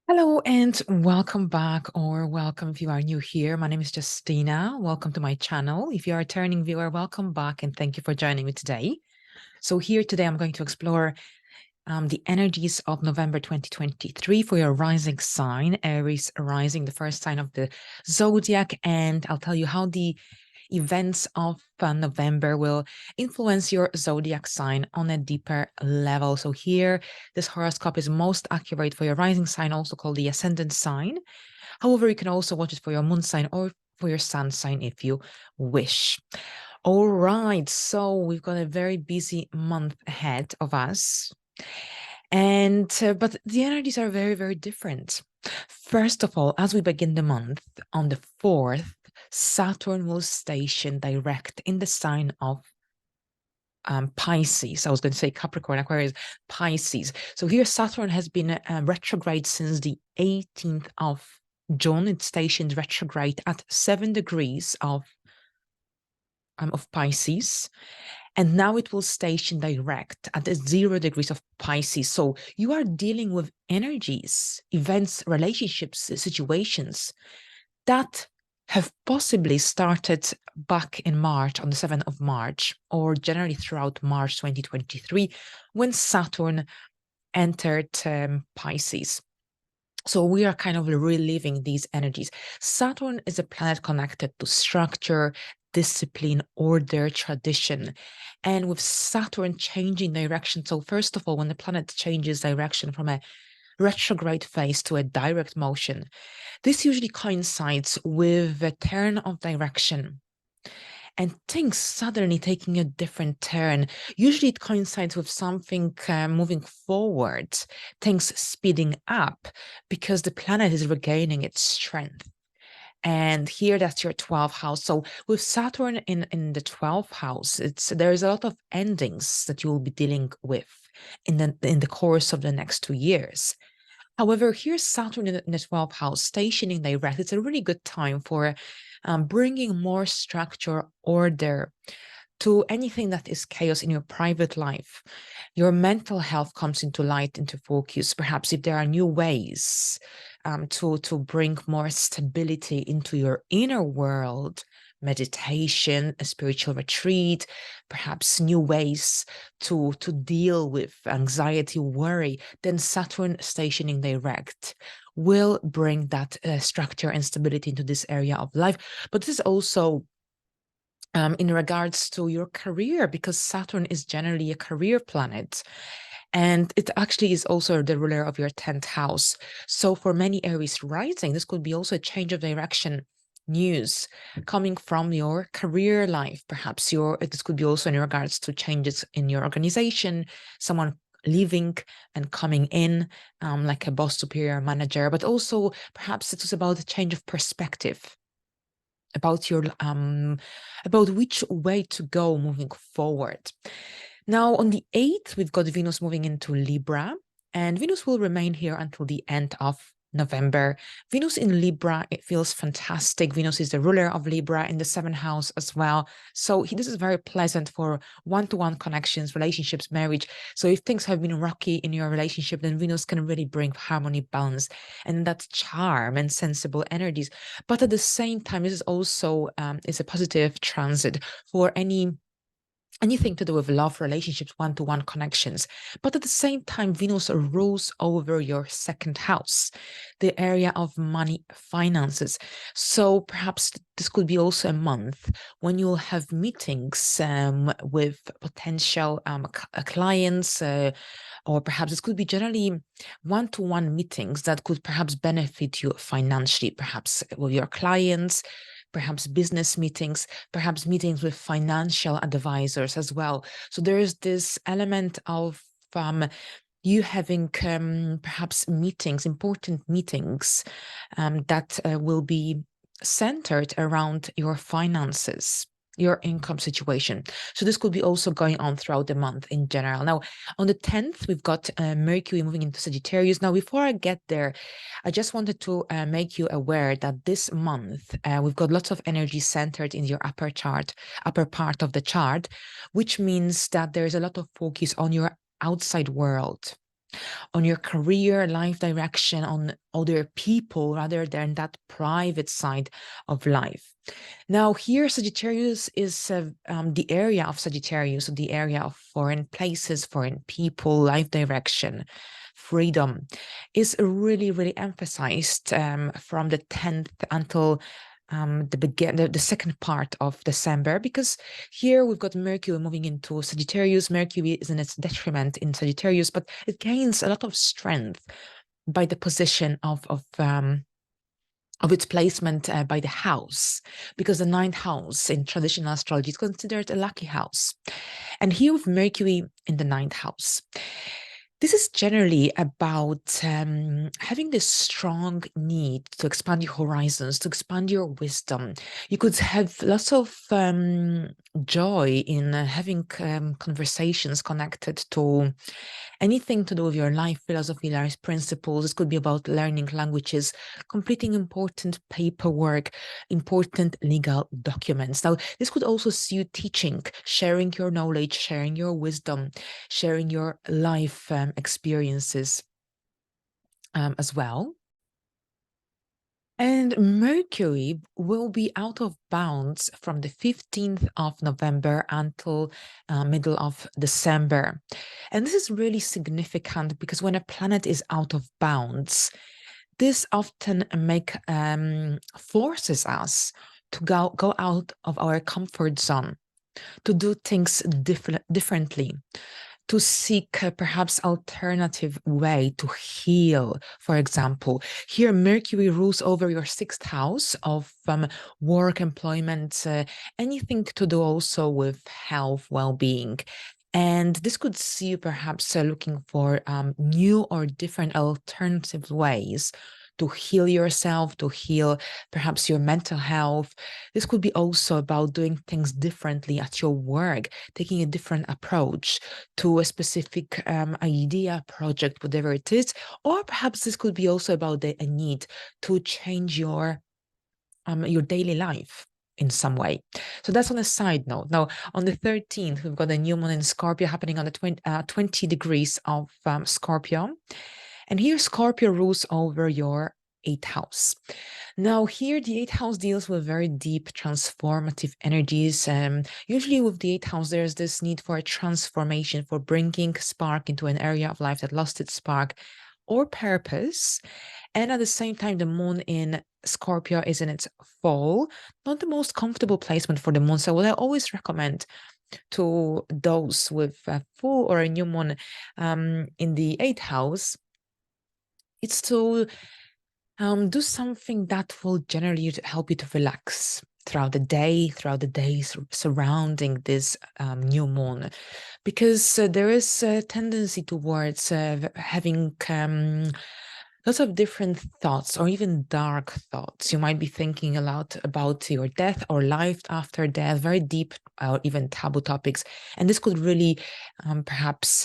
Hello and welcome back, or welcome if you are new here. My name is Justina. Welcome to my channel. If you are a returning viewer, welcome back and thank you for joining me today. So here today I'm going to explore the energies of November 2023 for your rising sign, Aries rising, the first sign of the zodiac, and I'll tell you how the events of November will influence your zodiac sign on a deeper level. So here, this horoscope is most accurate for your rising sign, also called the ascendant sign. However, you can also watch it for your moon sign or for your sun sign if you wish. All right, so we've got a very busy month ahead of us. And but the energies are very, very different. First of all, as we begin the month on the 4th, Saturn will station direct in the sign of Pisces. I was going to say Capricorn, Aquarius, Pisces. So here Saturn has been retrograde since the 18th of June. It's stationed retrograde at 7 degrees of Pisces. And now it will station direct at the 0 degrees of Pisces. So you are dealing with energies, events, relationships, situations that have possibly started back in March, on the 7th of March, or generally throughout March 2023, when Saturn entered Pisces. So we are kind of reliving these energies. Saturn is a planet connected to structure, discipline, order, tradition. And with Saturn changing direction, so first of all, when the planet changes direction from a retrograde phase to a direct motion, this usually coincides with a turn of direction and things suddenly taking a different turn. Usually it coincides with something moving forward, things speeding up because the planet is regaining its strength. And here that's your 12th house. So with Saturn in the 12th house, there's a lot of endings that you will be dealing with in the course of the next 2 years. However, here's Saturn in the 12th house, stationing direct. It's a really good time for bringing more structure, order to anything that is chaos in your private life. Your mental health comes into light, into focus. Perhaps if there are new ways to bring more stability into your inner world, meditation, a spiritual retreat, perhaps new ways to deal with anxiety, worry, then Saturn stationing direct will bring that structure and stability into this area of life. But this is also in regards to your career, because Saturn is generally a career planet. And it actually is also the ruler of your 10th house. So for many Aries rising, this could be also a change of direction news coming from your career life. Perhaps this could be also in regards to changes in your organization, someone leaving and coming in, like a boss, superior, manager, but also perhaps it was about a change of perspective about about which way to go moving forward. Now, on the 8th, we've got Venus moving into Libra, and Venus will remain here until the end of November. Venus in Libra, it feels fantastic. Venus is the ruler of Libra in the 7th house as well. So this is very pleasant for one-to-one connections, relationships, marriage. So if things have been rocky in your relationship, then Venus can really bring harmony, balance, and that charm and sensible energies. But at the same time, this is also is a positive transit for anything to do with love, relationships, one-to-one connections. But at the same time, Venus rules over your 2nd house, the area of money, finances. So perhaps this could be also a month when you'll have meetings with potential clients, or perhaps this could be generally one-to-one meetings that could perhaps benefit you financially, perhaps with your clients, perhaps business meetings, perhaps meetings with financial advisors as well. So there is this element of you having perhaps meetings, important meetings that will be centered around your finances, your income situation. So this could be also going on throughout the month in general. Now, on the 10th, we've got Mercury moving into Sagittarius. Now, before I get there, I just wanted to make you aware that this month, we've got lots of energy centered in your upper part of the chart, which means that there's a lot of focus on your outside world. on your career, life direction, on other people rather than that private side of life. Now, here, Sagittarius is the area of Sagittarius, the area of foreign places, foreign people, life direction, freedom, is really, really emphasized from the 10th until the second part of December, because here we've got Mercury moving into Sagittarius. Mercury is in its detriment in Sagittarius, but it gains a lot of strength by the position of its placement by the house, because the ninth house in traditional astrology is considered a lucky house. And here with Mercury in the ninth house, this is generally about having this strong need to expand your horizons, to expand your wisdom. You could have lots of joy in having conversations connected to anything to do with your life philosophy, life principles. This could be about learning languages, completing important paperwork, important legal documents. Now, this could also see you teaching, sharing your knowledge, sharing your wisdom, sharing your life experiences as well. And Mercury will be out of bounds from the 15th of November until middle of December. And this is really significant because when a planet is out of bounds, this often forces us to go out of our comfort zone, to do things differently, to seek perhaps alternative way to heal. For example, here Mercury rules over your sixth house of work, employment, anything to do also with health, well-being. And this could see you perhaps looking for new or different alternative ways to heal yourself, to heal perhaps your mental health. This could be also about doing things differently at your work, taking a different approach to a specific idea, project, whatever it is. Or perhaps this could be also about a need to change your daily life in some way. So that's on a side note. Now, on the 13th, we've got a new moon in Scorpio happening on the 20 degrees of Scorpio. And here Scorpio rules over your eighth house. Now, here the eighth house deals with very deep transformative energies. Usually with the eighth house, there's this need for a transformation, for bringing spark into an area of life that lost its spark or purpose. And at the same time, the moon in Scorpio is in its fall, not the most comfortable placement for the moon. So what I always recommend to those with a full or a new moon in the eighth house, it's to do something that will generally help you to relax throughout the day, throughout the days surrounding this new moon, because there is a tendency towards having lots of different thoughts or even dark thoughts. You might be thinking a lot about your death or life after death, very deep or even taboo topics. And this could really perhaps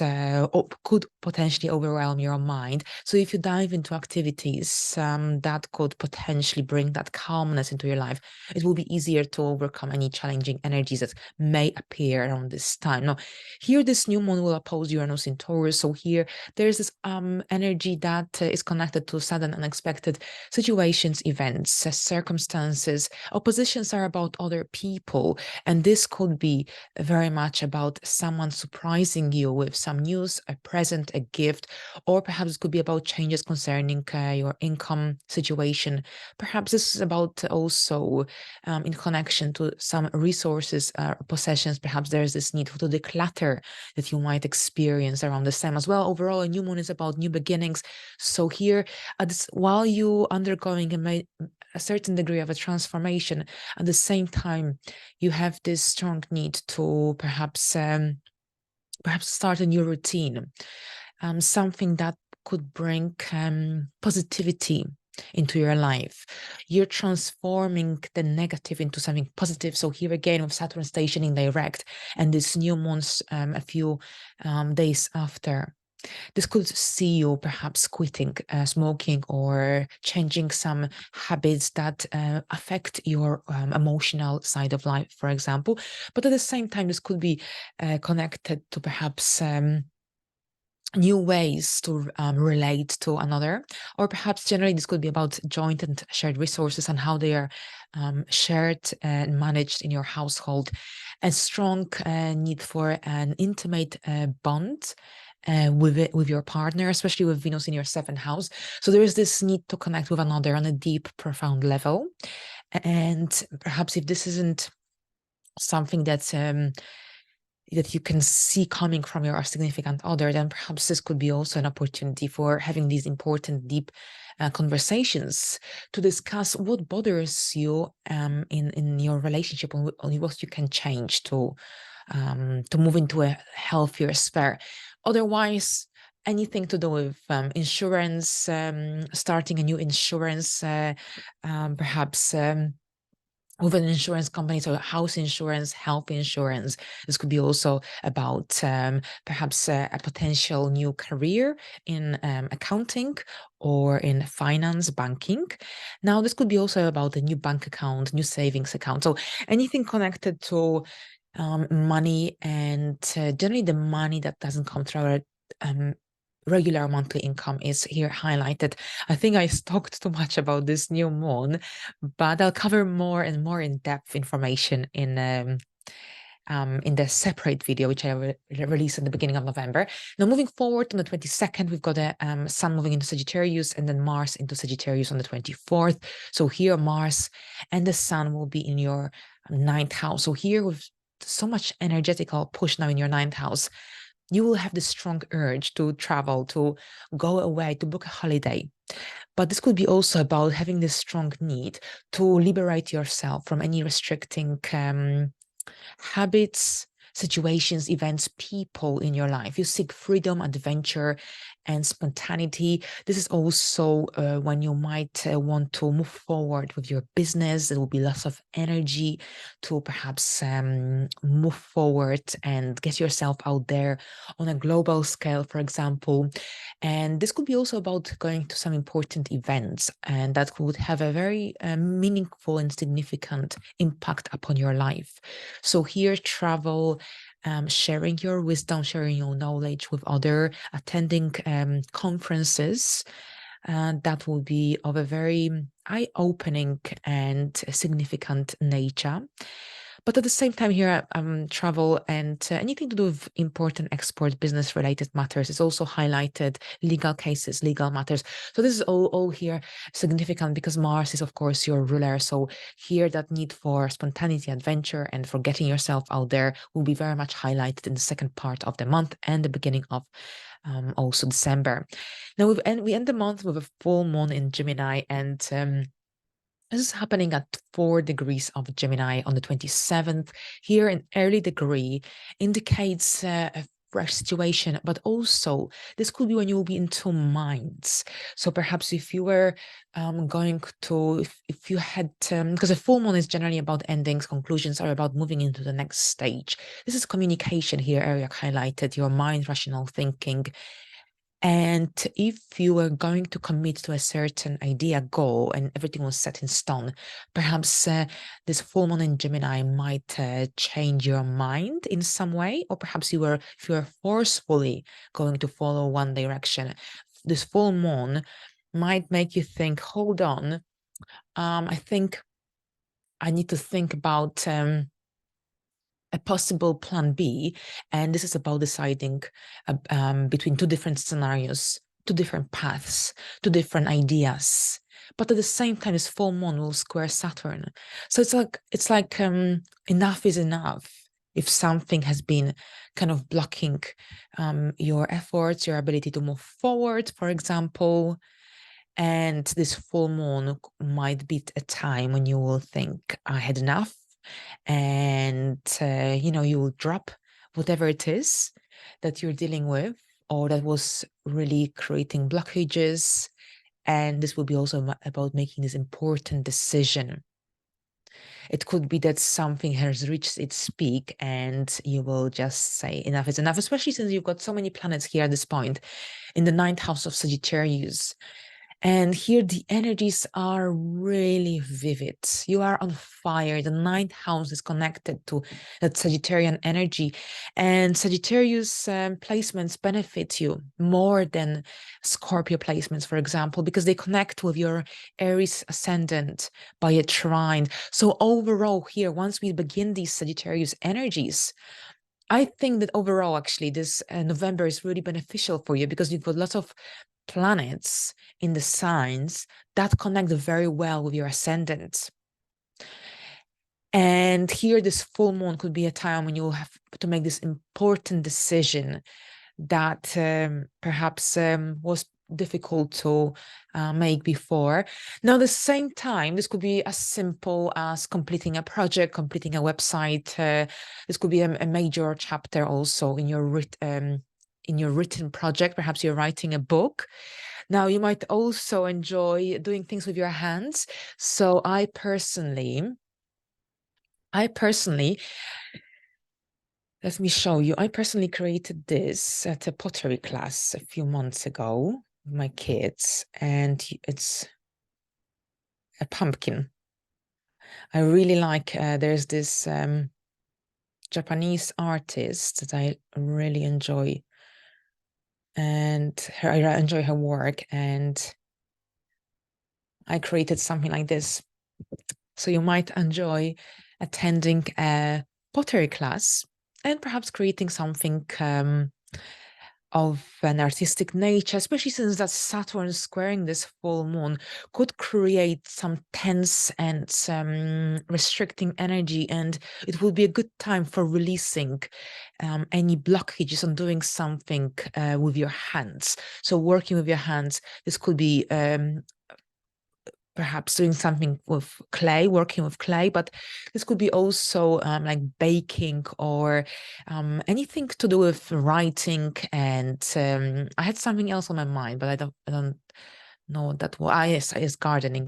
could potentially overwhelm your mind. So if you dive into activities that could potentially bring that calmness into your life, it will be easier to overcome any challenging energies that may appear around this time. Now, here this new moon will oppose Uranus in Taurus. So here there's this energy that is connected to sudden, unexpected situations, events, circumstances. Oppositions are about other people, and this could be very much about someone surprising you with some news, a present, a gift, or perhaps it could be about changes concerning your income situation. Perhaps this is about also in connection to some resources, possessions. Perhaps there's this need to declutter that you might experience around this time as well. Overall, a new moon is about new beginnings. So here, while you undergoing a certain degree of a transformation, at the same time, you have this strong need to perhaps start a new routine, something that could bring positivity into your life. You're transforming the negative into something positive. So here again, with Saturn stationing direct and this new moon's a few days after, this could see you perhaps quitting smoking or changing some habits that affect your emotional side of life, for example. But at the same time, this could be connected to perhaps new ways to relate to another, or perhaps generally this could be about joint and shared resources and how they are shared and managed in your household. A strong need for an intimate bond with your partner, especially with Venus in your seventh house. So there is this need to connect with another on a deep, profound level. And perhaps if this isn't something that's that you can see coming from your significant other, then perhaps this could be also an opportunity for having these important, deep conversations to discuss what bothers you in your relationship, and what you can change to move into a healthier sphere. Otherwise, anything to do with insurance, starting a new insurance, perhaps. With an insurance company, so house insurance, health insurance. This could be also about perhaps a potential new career in accounting or in finance, banking. Now, this could be also about a new bank account, new savings account. So anything connected to money, and generally the money that doesn't come through our regular monthly income is here highlighted. I think I talked too much about this new moon, but I'll cover more and more in-depth information in the separate video, which I released in the beginning of November. Now, moving forward on the 22nd, we've got a Sun moving into Sagittarius and then Mars into Sagittarius on the 24th. So here, Mars and the Sun will be in your ninth house. So here, with so much energetical push now in your ninth house, you will have this strong urge to travel, to go away, to book a holiday. But this could be also about having this strong need to liberate yourself from any restricting habits, situations, events, people in your life. You seek freedom, adventure, and spontaneity. This is also when you might want to move forward with your business. There will be lots of energy to perhaps move forward and get yourself out there on a global scale, for example. And this could be also about going to some important events, and that would have a very meaningful and significant impact upon your life. So here, travel, sharing your wisdom, sharing your knowledge with other, attending conferences, that will be of a very eye-opening and significant nature. But at the same time here, travel and anything to do with important export business related matters is also highlighted, legal cases, legal matters. So this is all here significant because Mars is, of course, your ruler. So here that need for spontaneity, adventure, and for getting yourself out there will be very much highlighted in the second part of the month and the beginning of also December. Now we end the month with a full moon in Gemini, and this is happening at 4 degrees of Gemini on the 27th. Here, an early degree indicates a fresh situation, but also this could be when you will be in two minds. So perhaps if you were going to, if you had, because a full moon is generally about endings, conclusions, or about moving into the next stage. This is communication here, area highlighted, your mind, rational thinking. And if you were going to commit to a certain idea, goal, and everything was set in stone, perhaps this full moon in Gemini might change your mind in some way, or perhaps if you were forcefully going to follow one direction, this full moon might make you think, hold on, I think I need to think about a possible plan B. And this is about deciding between two different scenarios, two different paths, two different ideas. But at the same time, this full moon will square Saturn. So it's like enough is enough. If something has been kind of blocking your efforts, your ability to move forward, for example, and this full moon might be a time when you will think, I had enough, and you will drop whatever it is that you're dealing with or that was really creating blockages. And this will be also about making this important decision. It could be that something has reached its peak and you will just say enough is enough, especially since you've got so many planets here at this point in the ninth house of Sagittarius. And here the energies are really vivid. You are on fire. The ninth house is connected to that Sagittarian energy. And Sagittarius placements benefit you more than Scorpio placements, for example, because they connect with your Aries ascendant by a trine. So overall here, once we begin these Sagittarius energies, I think that overall, actually, this November is really beneficial for you because you've got lots of planets in the signs that connect very well with your ascendant. And here, this full moon could be a time when you'll have to make this important decision that perhaps was difficult to make before. Now, at the same time, this could be as simple as completing a project, completing a website. This could be a major chapter also in your written project. Perhaps you're writing a book. Now, you might also enjoy doing things with your hands. So I personally, let me show you. I personally created this at a pottery class a few months ago with my kids, and it's a pumpkin. I really like, there's this Japanese artist that I really enjoy, and I enjoy her work, and I created something like this. So you might enjoy attending a pottery class and perhaps creating something of an artistic nature, especially since that Saturn squaring this full moon could create some tense and restricting energy, and it will be a good time for releasing any blockages on doing something with your hands. So working with your hands, this could be perhaps doing something with clay, working with clay, but this could be also like baking or anything to do with writing. And I had something else on my mind, but I don't know what that was. Yes, gardening.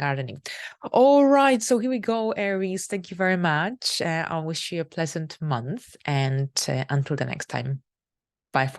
All right, so here we go, Aries. Thank you very much. I wish you a pleasant month, and until the next time. Bye for